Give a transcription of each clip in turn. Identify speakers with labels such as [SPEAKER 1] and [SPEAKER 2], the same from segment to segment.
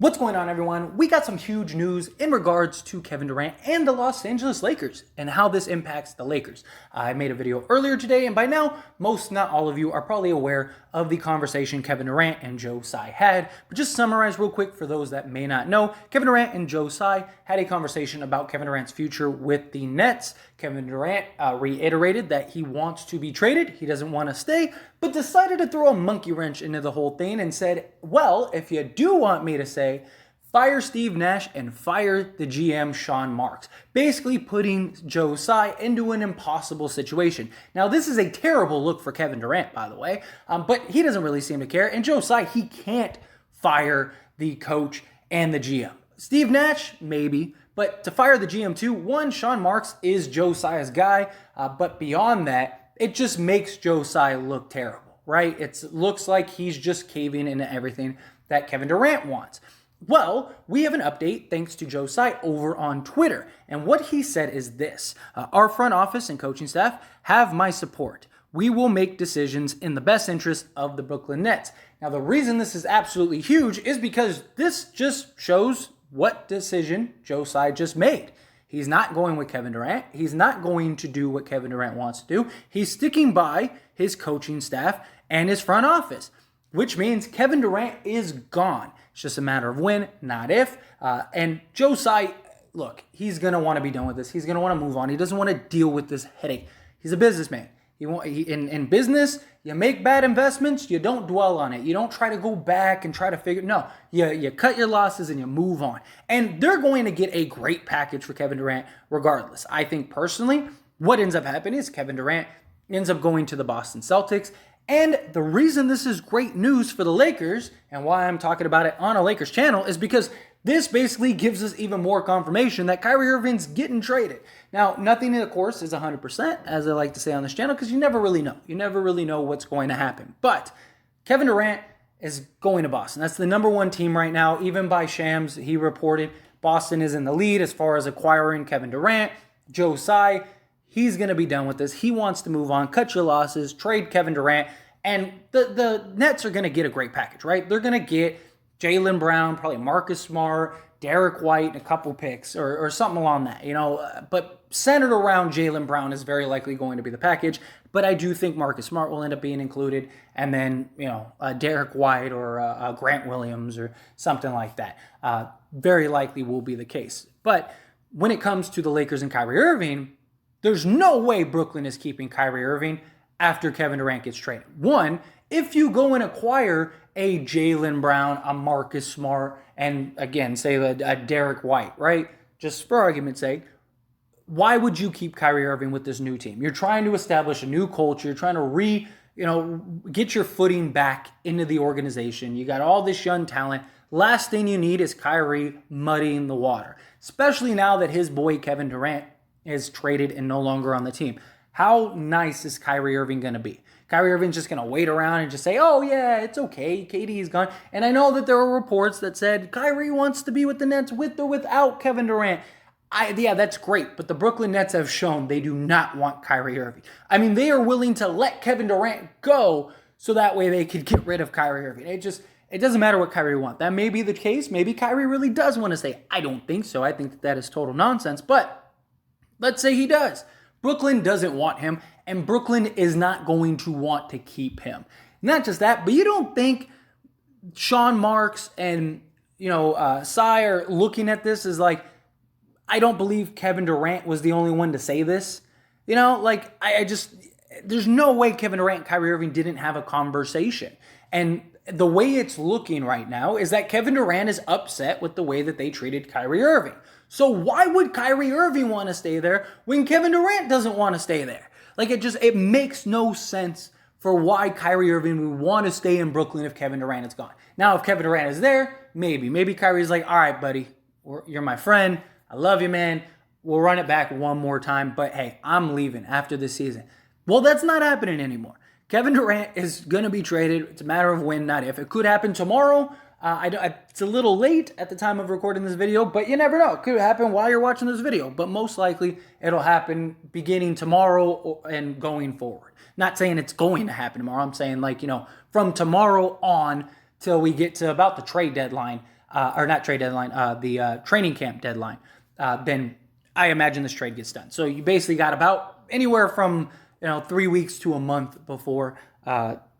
[SPEAKER 1] What's going on, everyone? We got some huge news in regards to Kevin Durant and the Los Angeles Lakers and how this impacts the Lakers. I made a video earlier today, and by now, most, not all of you, are probably aware of the conversation Kevin Durant and Joe Tsai had. But just summarize real quick for those that may not know, Kevin Durant and Joe Tsai had a conversation about Kevin Durant's future with the Nets. Kevin Durant reiterated that he wants to be traded, he doesn't want to stay, but decided to throw a monkey wrench into the whole thing and said, well, if you do want me to say, fire Steve Nash and fire the GM Sean Marks, basically putting Joe Tsai into an impossible situation. Now, this is a terrible look for Kevin Durant, by the way, but he doesn't really seem to care. And Joe Tsai, he can't fire the coach and the GM. Steve Nash, maybe, but to fire the GM too, one, Sean Marks is Joe Tsai's guy, but beyond that, it just makes Joe Tsai look terrible, right? It looks like he's just caving into everything that Kevin Durant wants. Well, we have an update thanks to Joe Tsai over on Twitter. And what he said is this: our front office and coaching staff have my support. We will make decisions in the best interest of the Brooklyn Nets. Now, the reason this is absolutely huge is because this just shows what decision Joe Tsai just made. He's not going with Kevin Durant. He's not going to do what Kevin Durant wants to do. He's sticking by his coaching staff and his front office, which means Kevin Durant is gone. It's just a matter of when, not if. And Joe Tsai, look, he's going to want to be done with this. He's going to want to move on. He doesn't want to deal with this headache. He's a businessman. In business, you make bad investments, you don't dwell on it. You don't try to go back and try to figure. No, you cut your losses and you move on. And they're going to get a great package for Kevin Durant regardless. I think personally, what ends up happening is Kevin Durant ends up going to the Boston Celtics. And the reason this is great news for the Lakers and why I'm talking about it on a Lakers channel is because this basically gives us even more confirmation that Kyrie Irving's getting traded. Now, nothing, of course, is 100%, as I like to say on this channel, because you never really know. You never really know what's going to happen. But Kevin Durant is going to Boston. That's the number one team right now. Even by Shams, he reported Boston is in the lead as far as acquiring Kevin Durant. Joe Tsai, he's going to be done with this. He wants to move on, cut your losses, trade Kevin Durant. And the Nets are going to get a great package, right? They're going to get Jaylen Brown, probably Marcus Smart, Derek White, and a couple picks or something along that, But centered around Jaylen Brown is very likely going to be the package. But I do think Marcus Smart will end up being included. And then, Derek White or Grant Williams or something like that. Very likely will be the case. But when it comes to the Lakers and Kyrie Irving, there's no way Brooklyn is keeping Kyrie Irving after Kevin Durant gets traded. One, if you go and acquire a Jaylen Brown, a Marcus Smart, and again, say a Derek White, right? Just for argument's sake, why would you keep Kyrie Irving with this new team? You're trying to establish a new culture. You're trying to get your footing back into the organization. You got all this young talent. Last thing you need is Kyrie muddying the water, especially now that his boy Kevin Durant is traded and no longer on the team. How nice is Kyrie Irving going to be? Kyrie Irving's just going to wait around and just say, oh, yeah, it's okay. KD is gone. And I know that there were reports that said Kyrie wants to be with the Nets with or without Kevin Durant. Yeah, that's great. But the Brooklyn Nets have shown they do not want Kyrie Irving. I mean, they are willing to let Kevin Durant go so that way they could get rid of Kyrie Irving. It doesn't matter what Kyrie wants. That may be the case. Maybe Kyrie really does want to stay. I don't think so. I think that is total nonsense. But let's say he does. Brooklyn doesn't want him, and Brooklyn is not going to want to keep him. Not just that, but you don't think Sean Marks and Tsai are looking at this as like, I don't believe Kevin Durant was the only one to say this. There's no way Kevin Durant and Kyrie Irving didn't have a conversation. And the way it's looking right now is that Kevin Durant is upset with the way that they treated Kyrie Irving. So why would Kyrie Irving want to stay there when Kevin Durant doesn't want to stay there? It makes no sense for why Kyrie Irving would want to stay in Brooklyn if Kevin Durant is gone. Now, if Kevin Durant is there, maybe Kyrie's like, all right, buddy, you're my friend. I love you, man. We'll run it back one more time. But hey, I'm leaving after this season. Well, that's not happening anymore. Kevin Durant is going to be traded. It's a matter of when, not if. It could happen tomorrow. It's a little late at the time of recording this video, but you never know. It could happen while you're watching this video, but most likely it'll happen beginning tomorrow and going forward. Not saying it's going to happen tomorrow. I'm saying from tomorrow on till we get to about the trade deadline, or not trade deadline, the training camp deadline, then I imagine this trade gets done. So you basically got about anywhere from 3 weeks to a month before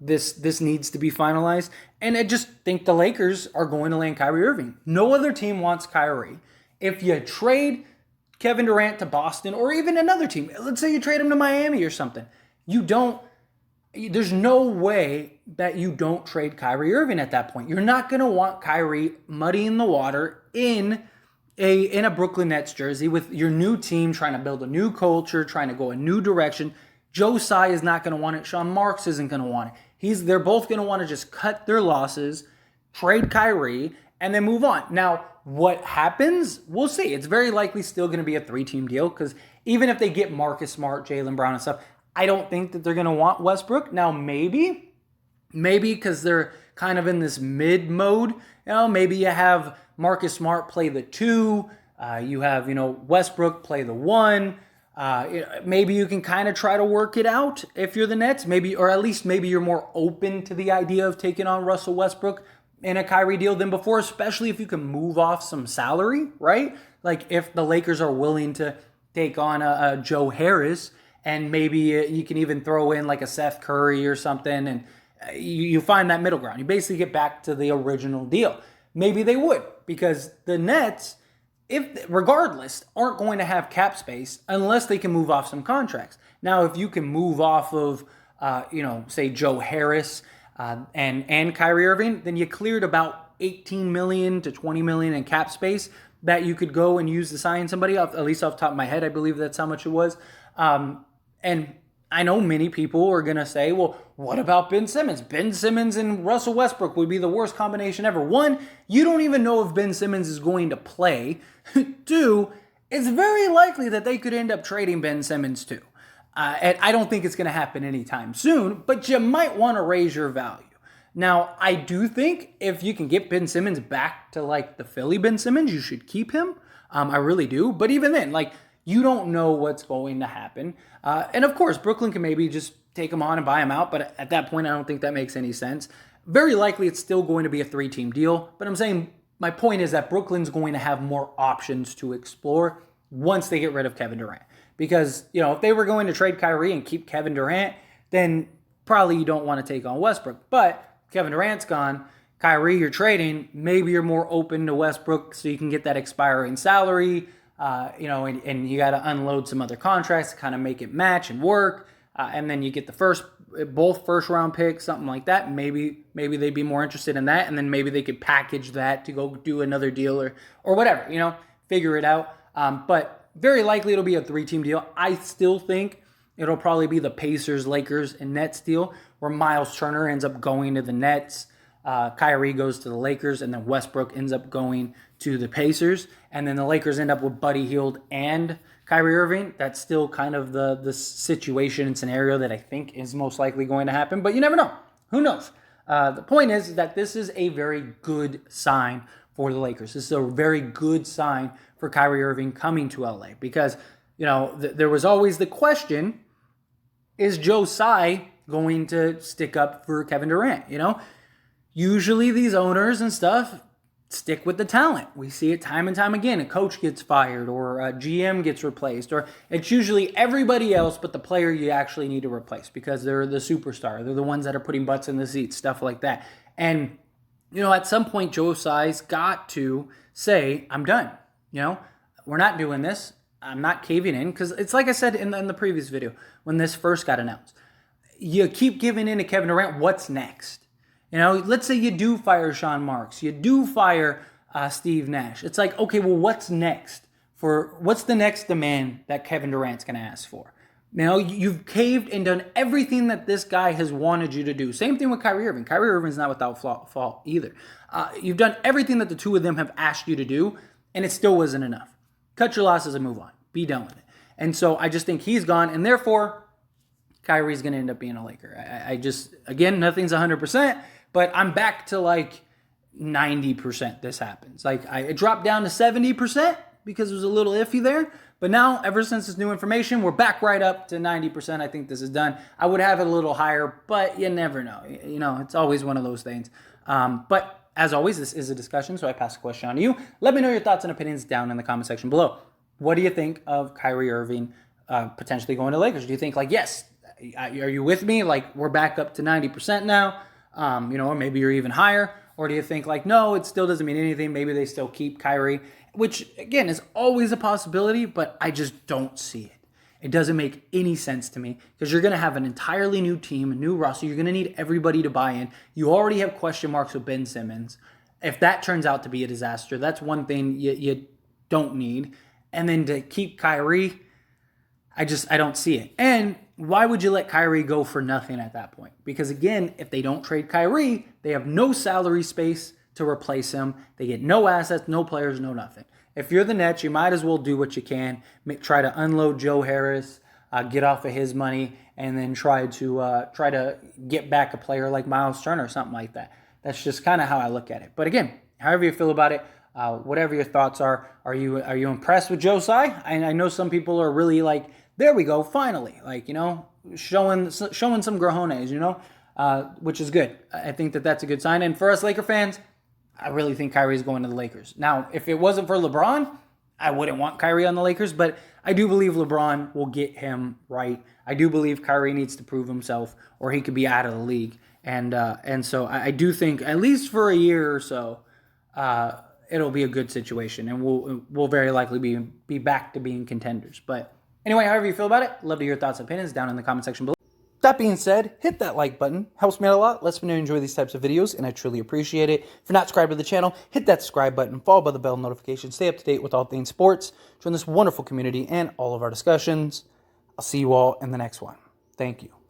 [SPEAKER 1] this needs to be finalized. And I just think the Lakers are going to land Kyrie Irving. No other team wants Kyrie. If you trade Kevin Durant to Boston or even another team, let's say you trade him to Miami or something, there's no way that you don't trade Kyrie Irving at that point. You're not going to want Kyrie muddying the water in a Brooklyn Nets jersey with your new team, trying to build a new culture, trying to go a new direction. Joe Tsai is not going to want it. Sean Marks isn't going to want it. They're both going to want to just cut their losses, trade Kyrie, and then move on. Now, what happens, we'll see. It's very likely still going to be a 3-team deal because even if they get Marcus Smart, Jaylen Brown, and stuff, I don't think that they're going to want Westbrook. Now, maybe because they're kind of in this mid mode, maybe you have Marcus Smart play the 2, you have, Westbrook play the 1. Maybe you can kind of try to work it out if you're the Nets, or at least maybe you're more open to the idea of taking on Russell Westbrook in a Kyrie deal than before, especially if you can move off some salary, right? Like if the Lakers are willing to take on a Joe Harris, and maybe you can even throw in like a Seth Curry or something, and you find that middle ground. You basically get back to the original deal. Maybe they would, because the Nets, regardless, aren't going to have cap space unless they can move off some contracts. Now, if you can move off of, say Joe Harris and Kyrie Irving, then you cleared about 18 million to 20 million in cap space that you could go and use to sign somebody, at least off the top of my head, I believe that's how much it was. And I know many people are going to say, well, what about Ben Simmons? Ben Simmons and Russell Westbrook would be the worst combination ever. 1, you don't even know if Ben Simmons is going to play. 2, it's very likely that they could end up trading Ben Simmons too. And I don't think it's going to happen anytime soon, but you might want to raise your value. Now, I do think if you can get Ben Simmons back to like the Philly Ben Simmons, you should keep him. I really do. But even then, you don't know what's going to happen. And of course, Brooklyn can maybe just take him on and buy him out. But at that point, I don't think that makes any sense. Very likely, it's still going to be a 3-team deal. But I'm saying my point is that Brooklyn's going to have more options to explore once they get rid of Kevin Durant. Because, if they were going to trade Kyrie and keep Kevin Durant, then probably you don't want to take on Westbrook. But Kevin Durant's gone. Kyrie, you're trading. Maybe you're more open to Westbrook so you can get that expiring salary. And you got to unload some other contracts to kind of make it match and work. And then you get both first round picks, something like that. Maybe they'd be more interested in that. And then maybe they could package that to go do another deal or whatever, figure it out. But very likely it'll be a 3-team deal. I still think it'll probably be the Pacers, Lakers, and Nets deal where Miles Turner ends up going to the Nets. Kyrie goes to the Lakers, and then Westbrook ends up going to the Pacers, and then the Lakers end up with Buddy Hield and Kyrie Irving. That's still kind of the situation and scenario that I think is most likely going to happen, but you never know. Who knows? The point is that this is a very good sign for the Lakers. This is a very good sign for Kyrie Irving coming to LA because, there was always the question, is Joe Tsai going to stick up for Kevin Durant? Usually these owners and stuff stick with the talent. We see it time and time again. A coach gets fired or a GM gets replaced, or it's usually everybody else but the player you actually need to replace because they're the superstar. They're the ones that are putting butts in the seats, stuff like that. And, at some point, Joe Tsai's got to say, I'm done. We're not doing this. I'm not caving in because it's like I said in the previous video when this first got announced. You keep giving in to Kevin Durant. What's next? Let's say you do fire Sean Marks. You do fire Steve Nash. It's like, okay, well, what's next? What's the next demand that Kevin Durant's going to ask for? You've caved and done everything that this guy has wanted you to do. Same thing with Kyrie Irving. Kyrie Irving's not without fault either. You've done everything that the two of them have asked you to do, and it still wasn't enough. Cut your losses and move on. Be done with it. And so I just think he's gone, and therefore Kyrie's going to end up being a Laker. Again, nothing's 100%. But I'm back to 90% this happens. It dropped down to 70% because it was a little iffy there. But now, ever since this new information, we're back right up to 90%. I think this is done. I would have it a little higher, but you never know. It's always one of those things. But as always, this is a discussion, so I pass the question on to you. Let me know your thoughts and opinions down in the comment section below. What do you think of Kyrie Irving potentially going to Lakers? Do you think, like, yes, are you with me? Like, we're back up to 90% now, or maybe you're even higher? Or do you think, like, no, it still doesn't mean anything. Maybe they still keep Kyrie, which, again, is always a possibility, but I just don't see it. It doesn't make any sense to me because you're going to have an entirely new team, a new roster. You're going to need everybody to buy in. You already have question marks with Ben Simmons. If that turns out to be a disaster, that's one thing you don't need. And then to keep Kyrie, I don't see it. And why would you let Kyrie go for nothing at that point? Because again, if they don't trade Kyrie, they have no salary space to replace him. They get no assets, no players, no nothing. If you're the Nets, you might as well do what you can. Try to unload Joe Harris, get off of his money, and then try to get back a player like Miles Turner or something like that. That's just kind of how I look at it. But again, however you feel about it, whatever your thoughts are you impressed with Joe Tsai? I know some people are really like, there we go, finally, like, showing some cojones, which is good. I think that's a good sign. And for us Laker fans, I really think Kyrie's going to the Lakers. Now, if it wasn't for LeBron, I wouldn't want Kyrie on the Lakers, but I do believe LeBron will get him right. I do believe Kyrie needs to prove himself or he could be out of the league. And so I do think, at least for a year or so, it'll be a good situation, and we'll very likely be back to being contenders. But anyway, however you feel about it, love to hear your thoughts and opinions down in the comment section below. That being said, hit that like button. Helps me out a lot. Lets me know you enjoy these types of videos, and I truly appreciate it. If you're not subscribed to the channel, hit that subscribe button, followed by the bell notification. Stay up to date with all things sports. Join this wonderful community and all of our discussions. I'll see you all in the next one. Thank you.